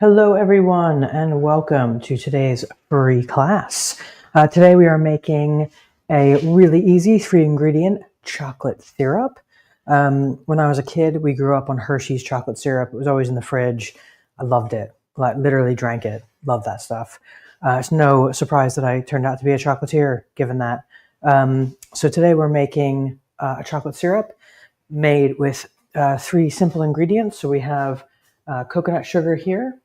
Hello everyone and welcome to today's free class. Today we are making a really easy 3-ingredient chocolate syrup. When I was a kid, we grew up on Hershey's chocolate syrup. It was always in the fridge. I loved it. Like, literally drank it. Love that stuff. It's no surprise that I turned out to be a chocolatier given that. So today we're making a chocolate syrup made with 3 simple ingredients. So we have coconut sugar here.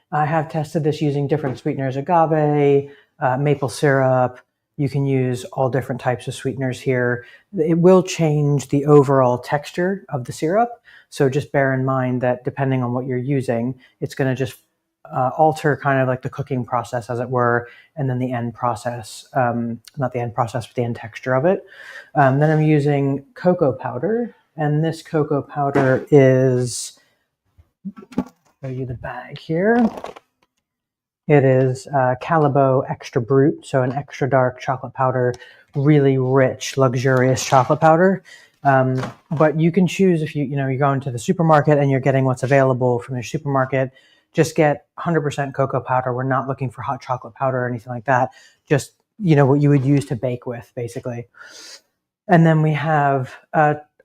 I have tested this using different sweeteners, agave, maple syrup. You can use all different types of sweeteners here. It will change the overall texture of the syrup. So just bear in mind that depending on what you're using, it's going to just alter kind of like the cooking process, as it were, and then the end process, not the end process, but the end texture of it. Then I'm using cocoa powder, and this cocoa powder is, show you the bag here. It is Calibo Extra Brut, so an extra dark chocolate powder, really rich, luxurious chocolate powder. But you can choose if you're going to the supermarket and you're getting what's available from your supermarket. Just get 100% cocoa powder. We're not looking for hot chocolate powder or anything like that. Just what you would use to bake with, basically. And then we have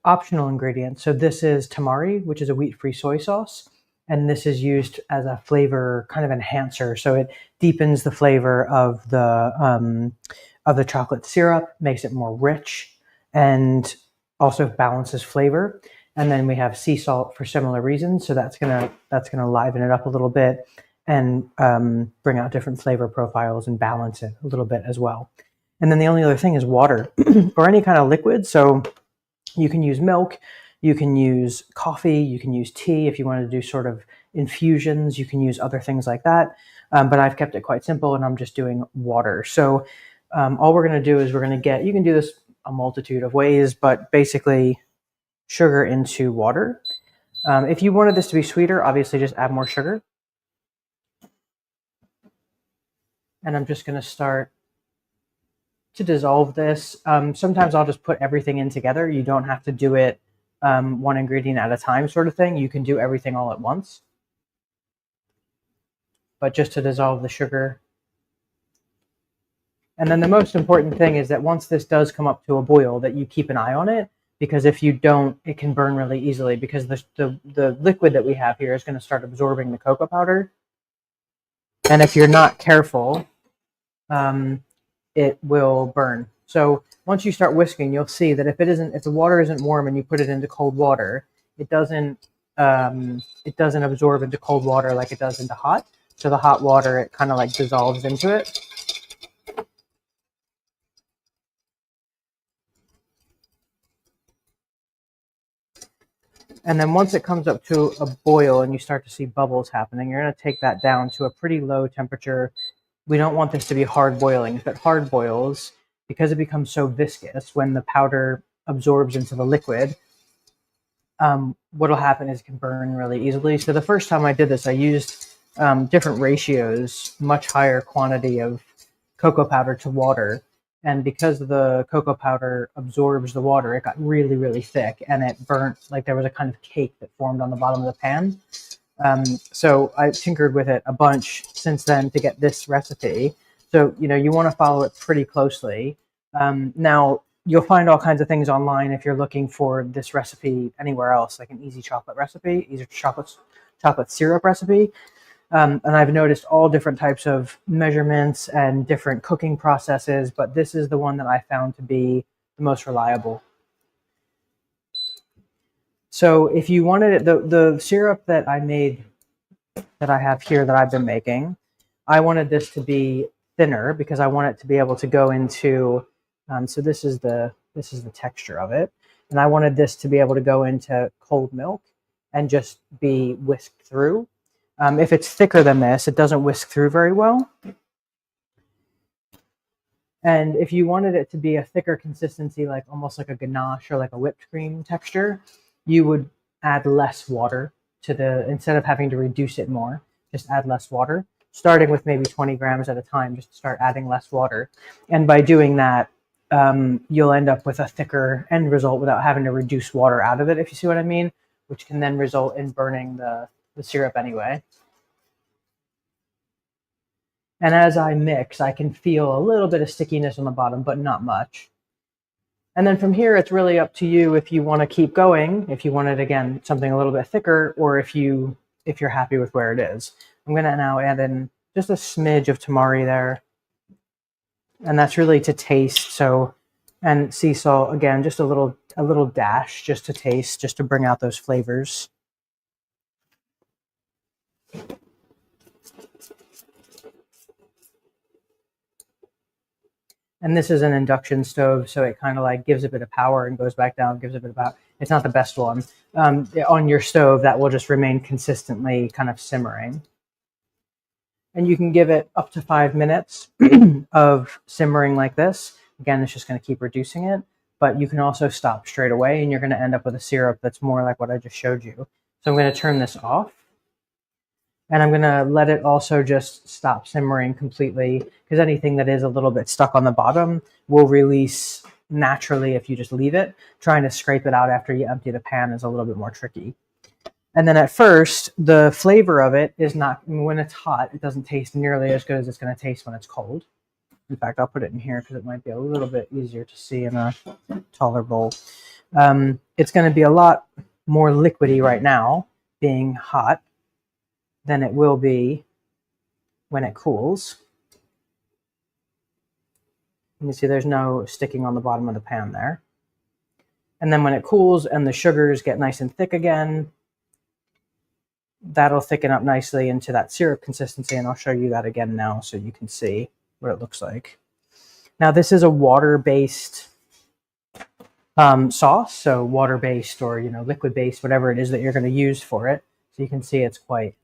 optional ingredients. So this is tamari, which is a wheat-free soy sauce. And this is used as a flavor kind of enhancer. So it deepens the flavor of the chocolate syrup, makes it more rich, and also balances flavor. And then we have sea salt for similar reasons. So that's gonna liven it up a little bit and bring out different flavor profiles and balance it a little bit as well. And then the only other thing is water or any kind of liquid. So you can use milk. You can use coffee, you can use tea if you want to do sort of infusions, you can use other things like that. But I've kept it quite simple and I'm just doing water. So all we're going to do is you can do this a multitude of ways, but basically sugar into water. If you wanted this to be sweeter, obviously just add more sugar. And I'm just going to start to dissolve this. Sometimes I'll just put everything in together. You don't have to do it one ingredient at a time sort of thing. You can do everything all at once. But just to dissolve the sugar. And then the most important thing is that once this does come up to a boil, that you keep an eye on it, because if you don't, it can burn really easily, because the liquid that we have here is going to start absorbing the cocoa powder. And if you're not careful, it will burn. So once you start whisking, you'll see that if the water isn't warm and you put it into cold water, it doesn't absorb into cold water like it does into hot. So the hot water, it kind of like dissolves into it. And then once it comes up to a boil and you start to see bubbles happening, you're going to take that down to a pretty low temperature. We don't want this to be hard boiling. If it hard boils, because it becomes so viscous when the powder absorbs into the liquid, what will happen is it can burn really easily. So the first time I did this, I used different ratios, much higher quantity of cocoa powder to water. And because the cocoa powder absorbs the water, it got really, really thick, and it burnt like there was a kind of cake that formed on the bottom of the pan. So I tinkered with it a bunch since then to get this recipe. So, you want to follow it pretty closely. Now, you'll find all kinds of things online if you're looking for this recipe anywhere else, like an easy chocolate recipe, easy chocolate syrup recipe. And I've noticed all different types of measurements and different cooking processes, but this is the one that I found to be the most reliable. So if you wanted it, the syrup that I made, that I have here that I've been making, I wanted this to be thinner because I want it to be able to go into, so this is the texture of it. And I wanted this to be able to go into cold milk and just be whisked through. If it's thicker than this, it doesn't whisk through very well. And if you wanted it to be a thicker consistency, like almost like a ganache or like a whipped cream texture, you would add less water instead of having to reduce it more, just add less water, starting with maybe 20 grams at a time, just start adding less water. And by doing that, you'll end up with a thicker end result without having to reduce water out of it, if you see what I mean, which can then result in burning the the syrup anyway. And as I mix, I can feel a little bit of stickiness on the bottom, but not much. And then from here, it's really up to you if you want to keep going, if you wanted, again, something a little bit thicker, or if you're happy with where it is. I'm going to now add in just a smidge of tamari there. And that's really to taste. So, and sea salt, again, just a little dash just to taste, just to bring out those flavors. And this is an induction stove, so it kind of like gives a bit of power and goes back down, gives a bit of power. It's not the best one. On your stove, that will just remain consistently kind of simmering. And you can give it up to 5 minutes of simmering like this. Again, it's just going to keep reducing it, but you can also stop straight away and you're going to end up with a syrup that's more like what I just showed you. So I'm going to turn this off. And I'm going to let it also just stop simmering completely, because anything that is a little bit stuck on the bottom will release naturally if you just leave it. Trying to scrape it out after you empty the pan is a little bit more tricky. And then at first, the flavor of it is not, when it's hot, it doesn't taste nearly as good as it's going to taste when it's cold. In fact, I'll put it in here because it might be a little bit easier to see in a taller bowl. It's going to be a lot more liquidy right now, being hot, than it will be when it cools. You can see there's no sticking on the bottom of the pan there. And then when it cools and the sugars get nice and thick again, that'll thicken up nicely into that syrup consistency. And I'll show you that again now so you can see what it looks like. Now this is a water-based sauce, so water-based or liquid-based, whatever it is that you're going to use for it. So you can see it's quite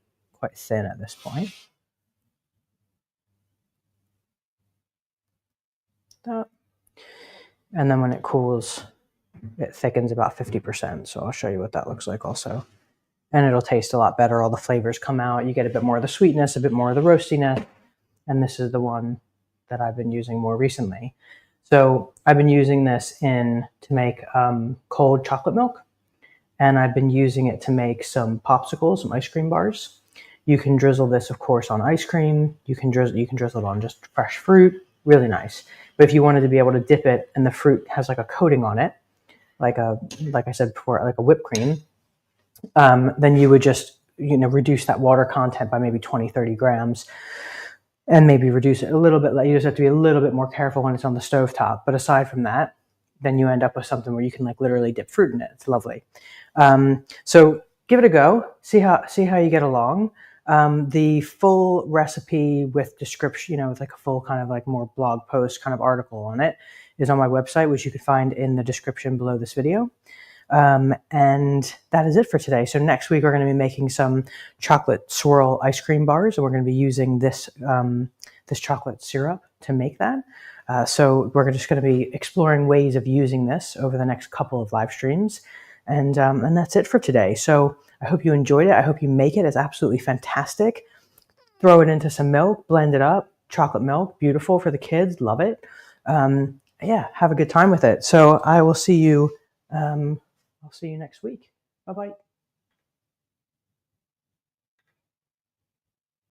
thin at this point. And then when it cools, it thickens about 50%. So I'll show you what that looks like also. And it'll taste a lot better. All the flavors come out. You get a bit more of the sweetness, a bit more of the roastiness. And this is the one that I've been using more recently. So I've been using this to make cold chocolate milk. And I've been using it to make some popsicles, some ice cream bars. You can drizzle this, of course, on ice cream. You can drizzle it on just fresh fruit. Really nice. But if you wanted to be able to dip it and the fruit has like a coating on it, like I said before, like a whipped cream, then you would just reduce that water content by maybe 20-30 grams and maybe reduce it a little bit. You just have to be a little bit more careful when it's on the stovetop. But aside from that, then you end up with something where you can like literally dip fruit in it. It's lovely. So give it a go. See how you get along. The full recipe with description, with like a full kind of like more blog post kind of article on it is on my website, which you can find in the description below this video. And that is it for today. So next week, we're going to be making some chocolate swirl ice cream bars, and we're going to be using this chocolate syrup to make that. So we're just going to be exploring ways of using this over the next couple of live streams. And that's it for today. So I hope you enjoyed it. I hope you make it. It's absolutely fantastic. Throw it into some milk, blend it up, chocolate milk, beautiful for the kids. Love it. Yeah, have a good time with it. So I will see you. I'll see you next week. Bye-bye.